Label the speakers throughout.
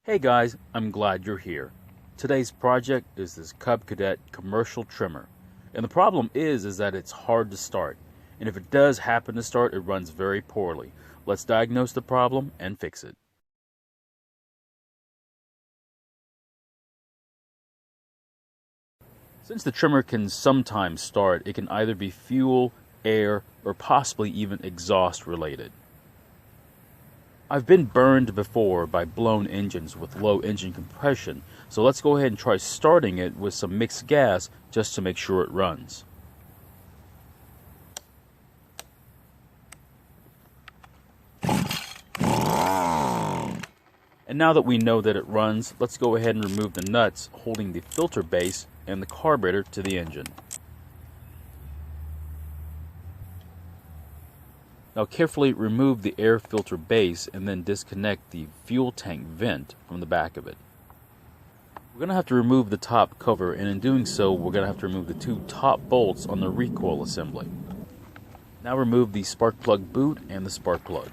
Speaker 1: Hey guys, I'm glad you're here. Today's project is this Cub Cadet commercial trimmer. And the problem is that it's hard to start. And if it does happen to start, it runs very poorly. Let's diagnose the problem and fix it. Since the trimmer can sometimes start, it can either be fuel, air, or possibly even exhaust related. I've been burned before by blown engines with low engine compression, so let's go ahead and try starting it with some mixed gas just to make sure it runs. And now that we know that it runs, let's go ahead and remove the nuts holding the filter base and the carburetor to the engine. Now carefully remove the air filter base and then disconnect the fuel tank vent from the back of it. We're going to have to remove the top cover, and in doing so we're going to have to remove the two top bolts on the recoil assembly. Now remove the spark plug boot and the spark plug.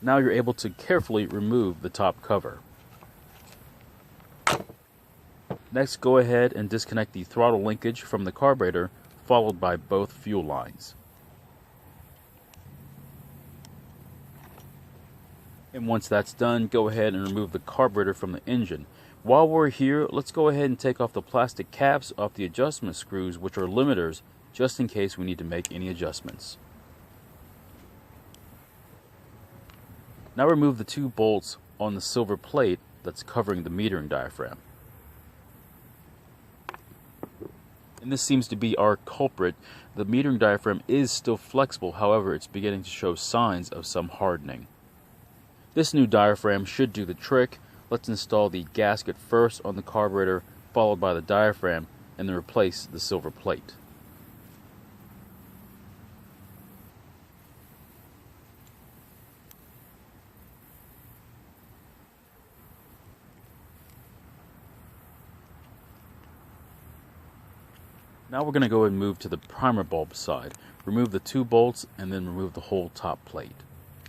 Speaker 1: Now you're able to carefully remove the top cover. Next, go ahead and disconnect the throttle linkage from the carburetor, followed by both fuel lines. And once that's done, go ahead and remove the carburetor from the engine. While we're here, let's go ahead and take off the plastic caps off the adjustment screws, which are limiters, just in case we need to make any adjustments. Now remove the two bolts on the silver plate that's covering the metering diaphragm. And this seems to be our culprit. The metering diaphragm is still flexible, however it's beginning to show signs of some hardening. This new diaphragm should do the trick. Let's install the gasket first on the carburetor, followed by the diaphragm, and then replace the silver plate. Now we're going to go and move to the primer bulb side. Remove the two bolts and then remove the whole top plate.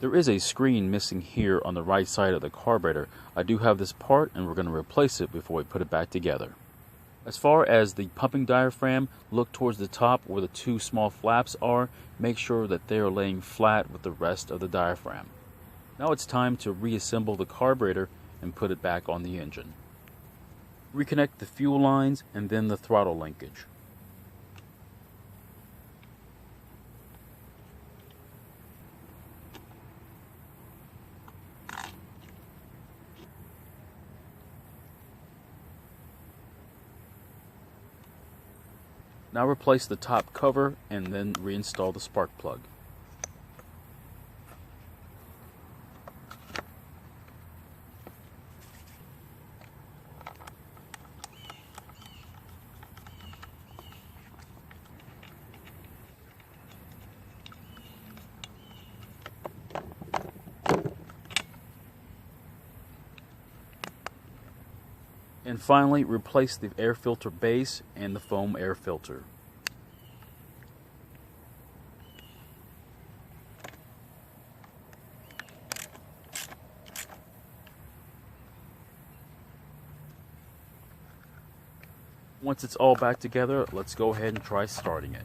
Speaker 1: There is a screen missing here on the right side of the carburetor. I do have this part and we're going to replace it before we put it back together. As far as the pumping diaphragm, look towards the top where the two small flaps are. Make sure that they are laying flat with the rest of the diaphragm. Now it's time to reassemble the carburetor and put it back on the engine. Reconnect the fuel lines and then the throttle linkage. Now replace the top cover and then reinstall the spark plug. And finally, replace the air filter base and the foam air filter. Once it's all back together, let's go ahead and try starting it.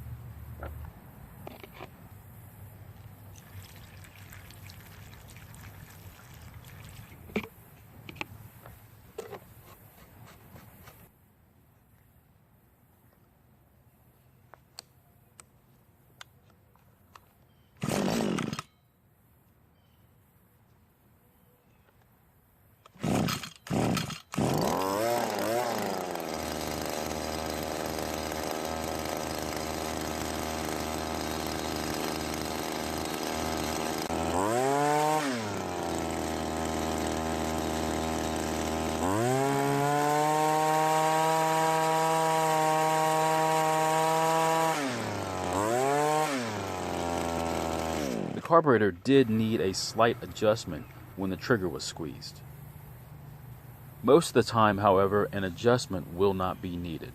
Speaker 1: The carburetor did need a slight adjustment when the trigger was squeezed. Most of the time, however, an adjustment will not be needed.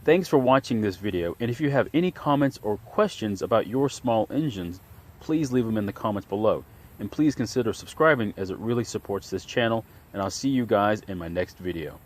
Speaker 1: Thanks for watching this video, and if you have any comments or questions about your small engines, please leave them in the comments below. And please consider subscribing, as it really supports this channel, and I'll see you guys in my next video.